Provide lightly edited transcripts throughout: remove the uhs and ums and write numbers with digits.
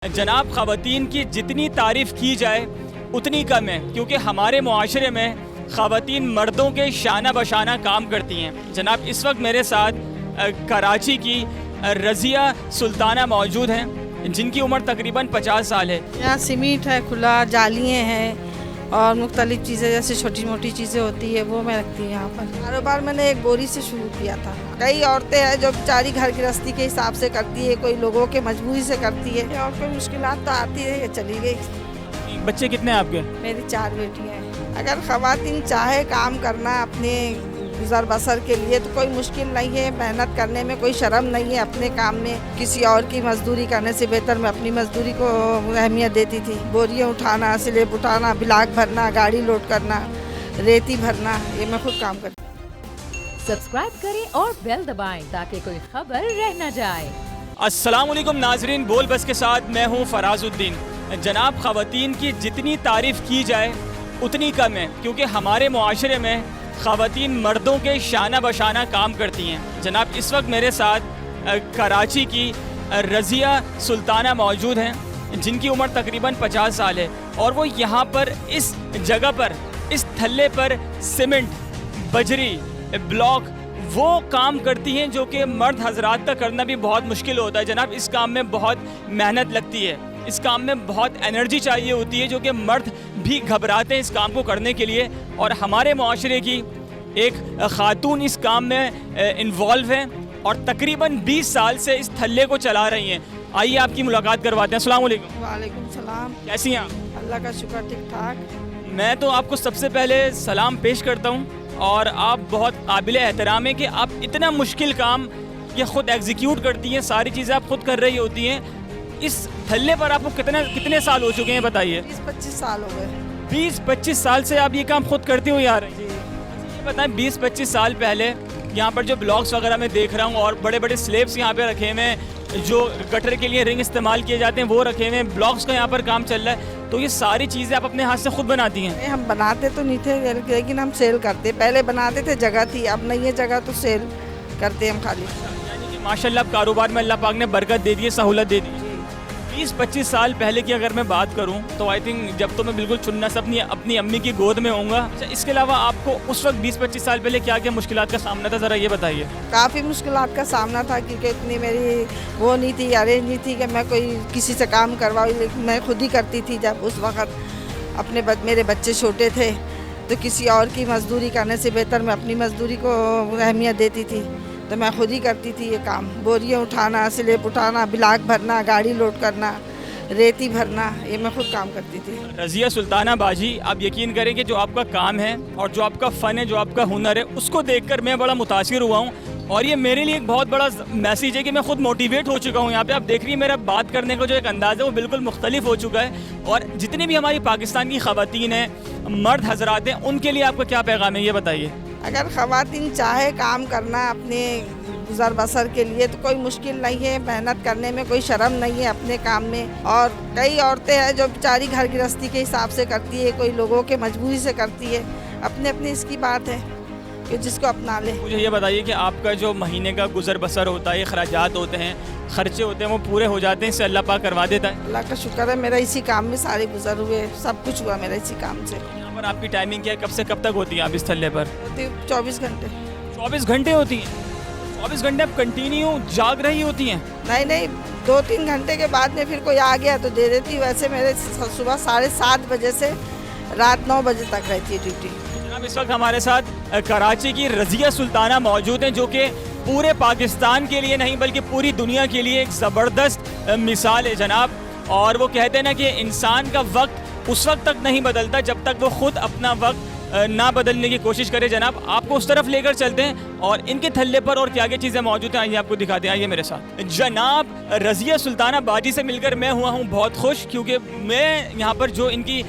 जनाब, ख़वातीन की जितनी तारीफ़ की जाए उतनी कम है, क्योंकि हमारे मुआशरे में ख़वातीन मर्दों के शाना बशाना काम करती हैं। जनाब, इस वक्त मेरे साथ कराची की रज़िया सुल्ताना मौजूद हैं, जिनकी उम्र तकरीबन 50 साल है। यहाँ सीमेंट है, खुला जालियाँ हैं और मुख्तलिफ़ चीज़ें जैसे छोटी मोटी चीज़ें होती है वो मैं रखती हूँ यहाँ पर। कारोबार मैंने एक बोरी से शुरू किया था। कई औरतें हैं जो बेचारी घर गृहस्थी के हिसाब से करती है, कोई लोगों के मजबूरी से करती है और कोई मुश्किलात तो आती है, ये चली गई। बच्चे कितने हैं आपके? मेरी 4 बेटियाँ हैं। अगर ख़वातीन चाहे काम करना अपने गुजर बसर के लिए तो कोई मुश्किल नहीं है। मेहनत करने में कोई शर्म नहीं है। अपने काम में किसी और की मजदूरी करने से बेहतर मैं अपनी मजदूरी को अहमियत देती थी। बोरियाँ उठाना, स्लेब उठाना, ब्लाक भरना, गाड़ी लोड करना, रेती भरना, ये मैं खुद काम करती। सब्सक्राइब करें और बेल दबाएं ताकि कोई खबर रह न जाए। अस्सलाम वालेकुम नाजरीन, बोल बस के साथ मैं हूँ फराजुद्दीन। जनाब, ख़वातीन की जितनी तारीफ़ की जाए उतनी कम है, क्योंकि हमारे मुआशरे में ख़वातीन मर्दों के शाना बशाना काम करती हैं। जनाब, इस वक्त मेरे साथ कराची की रज़िया सुल्ताना मौजूद हैं, जिनकी उम्र तकरीबन 50 साल है, और वो यहाँ पर इस जगह पर, इस थल्ले पर सीमेंट, बजरी, ब्लॉक वो काम करती हैं जो कि मर्द हजरात का करना भी बहुत मुश्किल होता है। जनाब, इस काम में बहुत मेहनत लगती है, इस काम में बहुत एनर्जी चाहिए होती है, जो कि मर्द भी घबराते हैं इस काम को करने के लिए। और हमारे मुआशरे की एक खातून इस काम में इन्वॉल्व हैं और तकरीबन 20 साल से इस थल्ले को चला रही हैं। आइए आपकी मुलाकात करवाते हैं। अस्सलाम वालेकुम। वालेकुम सलाम। कैसी हैं आप? अल्लाह का शुक्र, ठीक ठाक। मैं तो आपको सबसे पहले सलाम पेश करता हूँ, और आप बहुत काबिल एहतराम है कि आप इतना मुश्किल काम ये ख़ुद एग्जीक्यूट करती हैं, सारी चीज़ें आप खुद कर रही होती हैं। इस थल्ले पर आपको कितने साल हो चुके हैं, बताइए? 20-25 साल हो गए। 20-25 साल से आप ये काम खुद करते हुए आ रहे हैं। ये बताएं, 20-25 साल पहले यहाँ पर जो ब्लॉक्स वगैरह मैं देख रहा हूँ और बड़े बड़े स्लेब्स यहाँ पे रखे हुए हैं, जो गटर के लिए रिंग इस्तेमाल किए जाते हैं वो रखे हुए हैं, ब्लॉक्स का यहाँ पर काम चल रहा है, तो ये सारी चीज़ें आप अपने हाथ से खुद बनाती हैं? हम बनाते तो नहीं थे, लेकिन हम सेल करते। पहले बनाते थे, जगह थी, अब नहीं है जगह तो सेल करते हम खाली। यानी कि माशाल्लाह कारोबार में अल्लाह पाक ने बरकत दे दी है, सहूलत दे दी। 20-25 साल पहले की अगर मैं बात करूं तो आई थिंक जब तो मैं बिल्कुल चुन्ना सा अपनी अम्मी की गोद में होऊंगा। अच्छा, इसके अलावा आपको उस वक्त 20-25 साल पहले क्या क्या मुश्किलात का सामना था, ज़रा ये बताइए। काफ़ी मुश्किलात का सामना था, क्योंकि इतनी मेरी वो नहीं थी, अरेंज नहीं थी कि मैं कोई किसी से काम करवाऊँ, लेकिन मैं खुद ही करती थी। जब उस वक्त मेरे बच्चे छोटे थे तो किसी और की मजदूरी करने से बेहतर मैं अपनी मजदूरी को अहमियत देती थी, तो मैं खुद ही करती थी ये काम। बोरियाँ उठाना, स्लेब उठाना, ब्लाक भरना, गाड़ी लोड करना, रेती भरना, ये मैं खुद काम करती थी। रज़िया सुल्ताना बाजी, आप यकीन करें कि जो आपका काम है और जो आपका फ़न है, जो आपका हुनर है, उसको देखकर मैं बड़ा मुतासिर हुआ हूँ, और ये मेरे लिए एक बहुत बड़ा मैसेज है कि मैं खुद मोटिवेट हो चुका हूँ। यहाँ पे आप देख रही हैं मेरा बात करने का जो एक अंदाज़ है वो बिल्कुल मुख्तलिफ हो चुका है। और जितनी भी हमारी पाकिस्तान की ख़वातीन हैं, मर्द हजरात हैं, उनके लिए आपका क्या पैगाम है, ये बताइए? अगर ख़वातीन चाहे काम करना अपने गुजर बसर के लिए तो कोई मुश्किल नहीं है। मेहनत करने में कोई शर्म नहीं है अपने काम में। और कई औरतें हैं जो बेचारी घर गृहस्थी के हिसाब से करती है, कोई लोगों के मजबूरी से करती है। अपने इसकी बात है कि जिसको अपना ले। मुझे ये बताइए कि आपका जो महीने का गुजर बसर होता है, खर्चात होते हैं, खर्चे होते हैं, वो पूरे हो जाते हैं, इससे अल्लाह पाक करवा देता है? अल्लाह का शुक्र है, मेरा इसी काम में सारे गुजर हुए, सब कुछ हुआ मेरा इसी काम से। यहाँ पर आपकी टाइमिंग क्या है, कब से कब तक होती है आप इस थल्ले पर? 24 घंटे। 24 घंटे होती हैं? 24 घंटे आप कंटिन्यू जाग रही होती हैं? नहीं, 2-3 घंटे के बाद में फिर कोई आ गया तो दे देती। वैसे मेरे सुबह 7:30 बजे से रात 9 बजे तक रहती है ड्यूटी। जनाब, इस वक्त हमारे साथ कराची की रज़िया सुल्ताना मौजूद हैं, जो कि पूरे पाकिस्तान के लिए नहीं बल्कि पूरी दुनिया के लिए एक ज़बरदस्त मिसाल है जनाब। और वो कहते हैं ना कि इंसान का वक्त उस वक्त तक नहीं बदलता जब तक वो खुद अपना वक्त ना बदलने की कोशिश करे। जनाब, आपको उस तरफ लेकर चलते हैं और इनके थल्ले पर और क्या क्या चीज़ें मौजूद हैं, आइए आपको दिखाते हैं। आइए मेरे साथ। जनाब, रज़िया सुल्ताना बाजी से मिलकर मैं हुआ हूँ बहुत खुश, क्योंकि मैं यहाँ पर जो इनकी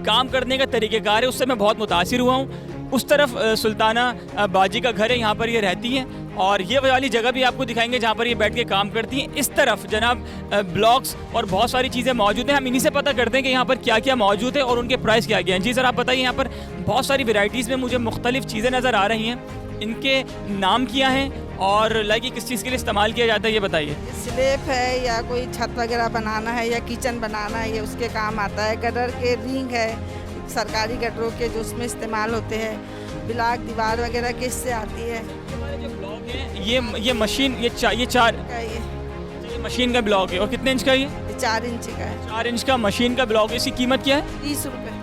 काम करने का तरीक़ेकार है उससे मैं बहुत मुतासिर हुआ हूँ। उस तरफ सुल्ताना बाजी का घर है, यहाँ पर ये रहती हैं, और ये वाली जगह भी आपको दिखाएंगे जहाँ पर ये बैठ के काम करती हैं। इस तरफ जनाब ब्लॉक्स और बहुत सारी चीज़ें मौजूद हैं। हम इन्हीं से पता करते हैं कि यहाँ पर क्या क्या मौजूद है और उनके प्राइस क्या क्या हैं। जी सर, आप बताइए। यहाँ पर बहुत सारी वेराइटीज़ में मुझे मुख्तलिफ़ चीज़ें नज़र आ रही हैं, इनके नाम क्या हैं और लाइक ये किस चीज़ के लिए इस्तेमाल किया जाता है ये बताइए। स्लेब है या कोई छत वगैरह बनाना है या किचन बनाना है, ये उसके काम आता है। गटर के रिंग है, सरकारी गटरों के जो उसमें इस्तेमाल होते हैं। ब्लॉक दीवार वगैरह किससे आती है? हमारे जो ब्लॉक है ये मशीन ये चार का ये ये मशीन का ब्लॉक है। और कितने इंच का ये? 4 इंच का है। 4 इंच का मशीन का ब्लॉक है। इसकी कीमत क्या है? 30 रुपये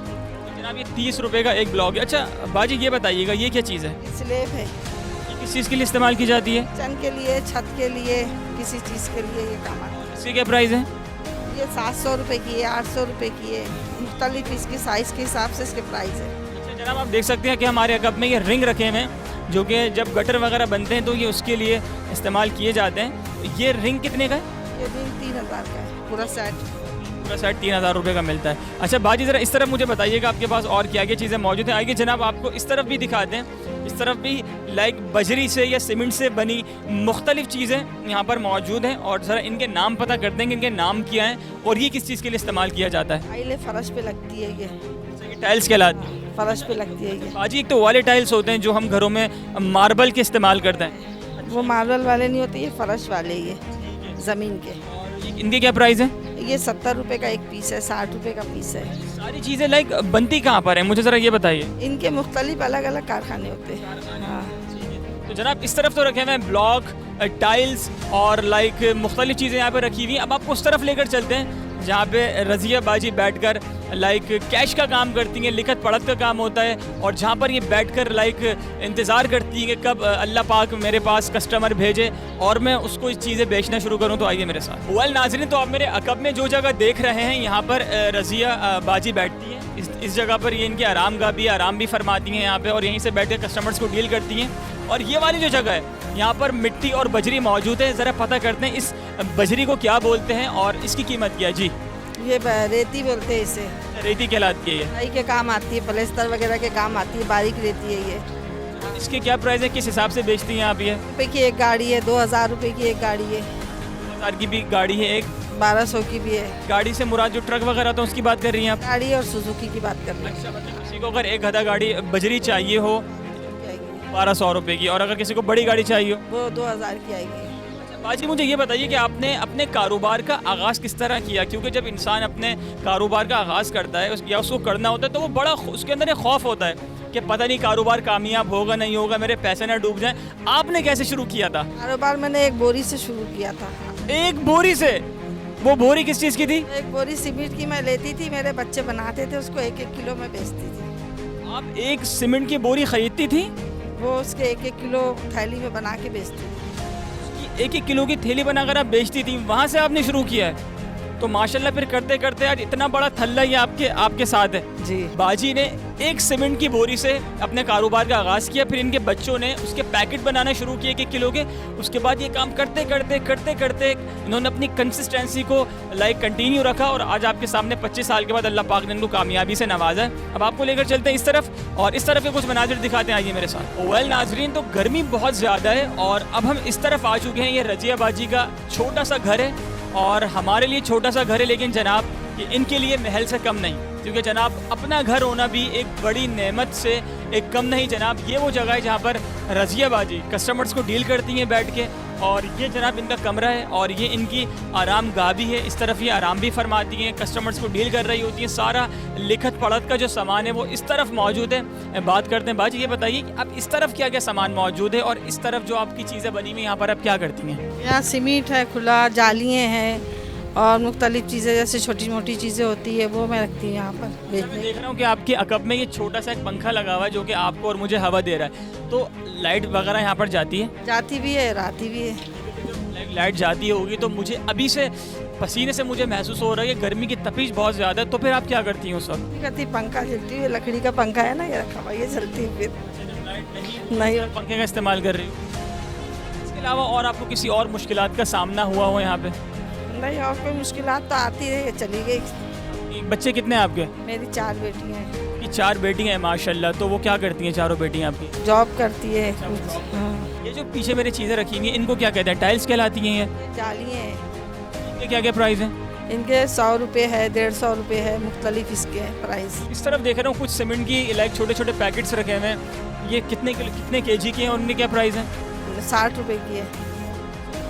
जनाब ये 30 रुपये का एक ब्लॉक है। अच्छा बाजी ये बताइएगा ये क्या चीज़ है? स्लेब है, ये किस चीज़ के लिए इस्तेमाल की जाती है? किचन के लिए, छत के लिए, किसी चीज़ के लिए ये काम आता इसकी क्या प्राइस है? है। ये 700 रुपये की है, 800 रुपये की है। मुख्तलिफ इसकी साइज़ के हिसाब से इसके प्राइस है। अच्छा जनाब आप देख सकते हैं कि हमारे कप में ये रिंग रखे हुए हैं जो कि जब गटर वगैरह बनते हैं तो ये उसके लिए इस्तेमाल किए जाते हैं। ये रिंग कितने का है? ये भी 3000 का है पूरा सेट। पूरा सेट 3000 रुपये का मिलता है। अच्छा बाजी ज़रा इस तरफ मुझे बताइएगा आपके पास और क्या क्या चीज़ें मौजूद हैं। आइए जनाब आपको इस तरफ भी दिखाते हैं। इस तरफ भी लाइक बजरी से या सीमेंट से बनी मुख्तलिफ चीज़ें यहाँ पर मौजूद हैं और ज़रा इनके नाम पता करते हैं कि इनके नाम क्या हैं और ये किस चीज़ के लिए इस्तेमाल किया जाता है। टाइलें फर्श पे लगती है ये, जैसे कि टाइल्स कहलाती हैं। फर्श पे लगती है ये। बाजी एक तो वाले टाइल्स होते हैं जो हम घरों में मार्बल के इस्तेमाल करते हैं। वो मार्बल वाले नहीं होते, ये फर्श वाले ये ज़मीन के। इनके क्या प्राइस है? ये 70 रुपये का एक पीस है, 60 रुपये का पीस है। सारी चीज़ें लाइक बनती कहाँ पर है मुझे ज़रा ये बताइए। इनके मुख्तलिफ अलग अलग कारखाने होते हैं। हाँ, तो जनाब इस तरफ तो रखे हुए हैं ब्लॉक टाइल्स और लाइक मुख्तलिफ चीज़ें यहाँ पे रखी हुई हैं। अब आपको उस तरफ लेकर चलते हैं जहाँ पे रज़िया बाजी बैठकर लाइक कैश का काम करती हैं, लिखत पढ़त का काम होता है और जहाँ पर ये बैठकर लाइक इंतज़ार करती हैं कि कब अल्लाह पाक मेरे पास कस्टमर भेजे और मैं उसको इस चीज़ें बेचना शुरू करूँ। तो आइए मेरे साथ। वेल नाज़रीन तो आप मेरे अकब में जो जगह देख रहे हैं यहाँ पर रज़िया बाजी बैठती हैं। इस जगह पर ये इनकी आराम गाह भी आराम भी फरमाती हैं यहाँ पे और यहीं से बैठ कर कस्टमर्स को डील करती हैं। और ये वाली जो जगह है यहाँ पर मिट्टी और बजरी मौजूद है। ज़रा पता करते हैं इस बजरी को क्या बोलते हैं और इसकी कीमत क्या है। जी ये रेती बोलते हैं इसे। रेती कहलाती है ये। ढाई के काम आती है, प्लास्टर वगैरह के काम आती है, बारीक रेती है ये। इसके क्या प्राइस है, किस हिसाब से बेचती हैं आप ये? रुपये की एक गाड़ी है, 2000 रुपये की एक गाड़ी है, 2000 की भी गाड़ी है एक। 1200 की भी है। गाड़ी से मुराद जो ट्रक वगैरह तो उसकी बात कर रही हैं आप? गाड़ी और सुजुकी की बात कर रहे हैं। अच्छा मतलब किसी को अगर एक गधा गाड़ी बजरी चाहिए हो 1200 रुपये की और अगर किसी को बड़ी गाड़ी चाहिए हो वो 2000 की आएगी। बाजी मुझे ये बताइए कि आपने अपने कारोबार का आगाज़ किस तरह किया? क्योंकि जब इंसान अपने कारोबार का आगाज़ करता है या उसको करना होता है तो वो बड़ा उसके अंदर एक खौफ होता है कि पता नहीं कारोबार कामयाब होगा नहीं होगा, मेरे पैसे ना डूब जाएं। आपने कैसे शुरू किया था? कारोबार मैंने एक बोरी से शुरू किया था। एक बोरी से? वो बोरी किस चीज़ की थी? एक बोरी सीमेंट की मैं लेती थी, मेरे बच्चे बनाते थे, उसको 1-1 किलो में बेचती थी। आप एक सीमेंट की बोरी खरीदती थी? वो उसके 1-1 किलो थैली में बना के बेचती थी। 1-1 किलो की थैली बनाकर आप बेचती थी, वहाँ से आपने शुरू किया है? तो माशाल्लाह फिर करते करते आज इतना बड़ा थल्ला ये आपके साथ है। जी। बाजी ने एक सीमेंट की बोरी से अपने कारोबार का आगाज़ किया, फिर इनके बच्चों ने उसके पैकेट बनाना शुरू किए 1-1 किलो के। उसके बाद ये काम करते करते इन्होंने अपनी कंसिस्टेंसी को लाइक कंटिन्यू रखा और आज आपके सामने 25 साल के बाद अल्लाह पाक ने इनको कामयाबी से नवाजा है। अब आपको लेकर चलते हैं इस तरफ और इस तरफ के कुछ मनाजिर दिखाते हैं, आइए मेरे साथ। वेल नाजरीन तो गर्मी बहुत ज़्यादा है और अब हम इस तरफ आ चुके हैं। ये रजिया बाजी का छोटा सा घर है और हमारे लिए छोटा सा घर है लेकिन जनाब ये इनके लिए महल से कम नहीं, क्योंकि जनाब अपना घर होना भी एक बड़ी नेमत से एक कम नहीं। जनाब ये वो जगह है जहाँ पर रज़िया बाजी कस्टमर्स को डील करती हैं बैठ के और ये जनाब इनका कमरा है और ये इनकी आराम गाह भी है। इस तरफ ये आराम भी फरमाती हैं, कस्टमर्स को डील कर रही होती हैं। सारा लिखत पढ़त का जो सामान है वो इस तरफ मौजूद है। बात करते हैं बाजी, ये बताइए कि अब इस तरफ क्या क्या सामान मौजूद है और इस तरफ जो आपकी चीज़ें बनी हुई यहाँ पर आप क्या करती हैं? यहाँ सीमेंट है, खुला जालियाँ हैं और मुख्तलिफ चीज़ें जैसे छोटी मोटी चीज़ें होती है वो मैं रखती हूँ यहाँ पर मैं बेचने। देख रहा हूँ कि आपके अकब में ये छोटा सा एक पंखा लगा हुआ है जो कि आपको और मुझे हवा दे रहा है, तो लाइट वगैरह यहाँ पर जाती है? जाती भी है, राती भी है। लाइट जाती होगी तो मुझे अभी से पसीने से मुझे महसूस हो रहा है कि गर्मी की तपिश बहुत ज़्यादा है, तो फिर आप क्या करती हैं उस वक्त? कहती पंखा चलती है, लकड़ी का पंखा है ना ये रखा हुआ, ये चलती है फिर नहीं। पंखे का इस्तेमाल कर रही हूँ। इसके अलावा और आपको किसी और मुश्किलात का सामना हुआ हो यहाँ पे? नहीं, और कोई मुश्किलात तो आती है, चली गई। बच्चे कितने हैं आपके? मेरी 4 बेटियाँ हैं। ये 4 बेटियाँ हैं माशाल्लाह, तो वो क्या करती हैं चारों बेटियाँ आपकी? जॉब करती है कुछ। हाँ। ये जो पीछे मेरी चीज़ें रखी हुई हैं इनको क्या कहते हैं? टाइल्स कहलाती हैं ये? जालियाँ हैं। इनके क्या क्या प्राइस हैं? इनके 100 रुपये है, 150 रुपये है, मुख्तलिफ इसके हैं प्राइस। इस तरफ देख रहा हूँ कुछ सीमेंट की लाइक छोटे छोटे पैकेट्स रखे हुए हैं, ये कितने केजी के हैं और उनके क्या प्राइस हैं? 60 रुपए की है।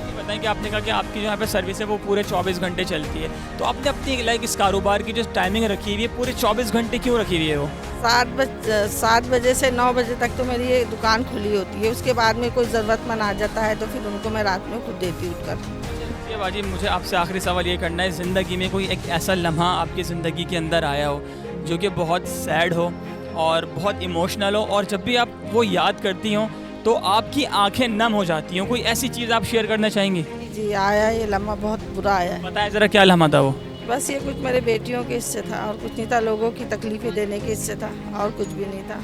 ये बताएं कि आपने कहा कि आपकी जो यहाँ पे सर्विस है वो पूरे 24 घंटे चलती है, तो आपने अपनी लाइक इस कारोबार की जो टाइमिंग रखी हुई है पूरे 24 घंटे क्यों रखी हुई है वो? 7 बजे से 9 बजे तक तो मेरी ये दुकान खुली होती है, उसके बाद में कोई ज़रूरतमंद आ जाता है तो फिर उनको मैं रात में खुद देती हूँ उठकर। ये बाजी, मुझे आपसे आखिरी सवाल ये करना है, ज़िंदगी में कोई एक ऐसा लम्हा आपकी ज़िंदगी के अंदर आया हो जो कि बहुत सैड हो और बहुत इमोशनल हो, और जब भी आप वो याद करती हो तो आपकी आंखें नम हो जाती हों, कोई ऐसी चीज़ आप शेयर करना चाहेंगी? जी आया, ये लम्हा बहुत बुरा आया है। बताएं ज़रा क्या लम्हा था वो? बस ये कुछ मेरे बेटियों के हिस्से था और कुछ नहीं था, लोगों की तकलीफ़ें देने के हिस्से था और कुछ भी नहीं था,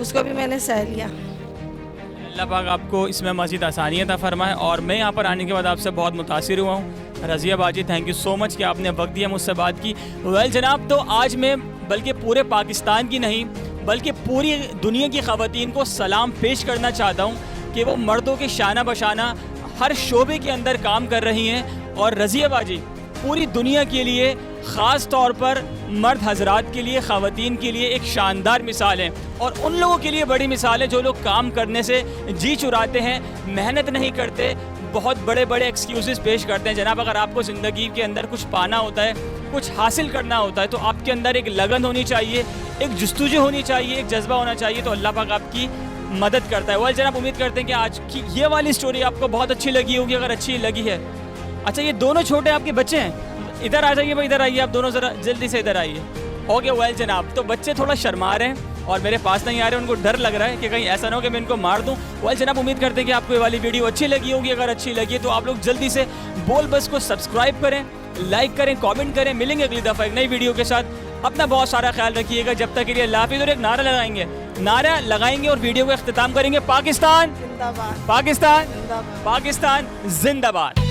उसको भी मैंने सह लिया। अल्लाह पाक आपको इसमें मज़ीद आसानियत अता फरमाए। और मैं यहाँ पर आने के बाद आपसे बहुत मुतासिर हुआ हूँ। रज़िया बाजी, थैंक यू सो मच कि आपने वक्त दिया, मुझसे बात की। वेल जनाब, तो आज मैं बल्कि पूरे पाकिस्तान की नहीं बल्कि पूरी दुनिया की ख़वातीन को सलाम पेश करना चाहता हूँ कि वो मर्दों के शाना बशाना हर शोबे के अंदर काम कर रही हैं। और रज़िया बाजी पूरी दुनिया के लिए, ख़ास तौर पर मर्द हजरात के लिए, ख़वातीन के लिए एक शानदार मिसाल है, और उन लोगों के लिए बड़ी मिसाल है जो लोग काम करने से जी चुराते हैं, मेहनत नहीं करते, बहुत बड़े बड़े एक्सक्यूज़ पेश करते हैं। जनाब, अगर आपको ज़िंदगी के अंदर कुछ पाना होता है, कुछ हासिल करना होता है, तो आपके अंदर एक लगन होनी चाहिए, एक जस्तुजू होनी चाहिए, एक जज्बा होना चाहिए, तो अल्लाह पाक आपकी मदद करता है। वेल जनाब, उम्मीद करते हैं कि आज की ये वाली स्टोरी आपको बहुत अच्छी लगी होगी। अगर अच्छी लगी है, अच्छा ये दोनों छोटे आपके बच्चे हैं, इधर आ जाइए भाई, इधर आइए आप दोनों, ज़रा जल्दी से इधर आइए। ओके वेल जनाब, तो बच्चे थोड़ा शर्मा रहे हैं और मेरे पास नहीं आ रहे, उनको डर लग रहा है कि कहीं ऐसा ना हो कि मैं इनको मार दूं। वेल जनाब, उम्मीद करते हैं कि आपको ये वाली वीडियो अच्छी लगी होगी। अगर अच्छी लगी है तो आप लोग जल्दी से बोल बस को सब्सक्राइब करें, लाइक करें, कमेंट करें। मिलेंगे अगली दफ़ा एक नई वीडियो के साथ। अपना बहुत सारा ख्याल रखिएगा। जब तक के लिए अल्लाह हाफ़िज़। और एक नारा लगाएंगे और वीडियो का इख्तिताम करेंगे। पाकिस्तान जिंदाबाद, पाकिस्तान जिंदाबाद। पाकिस्तान जिंदाबाद।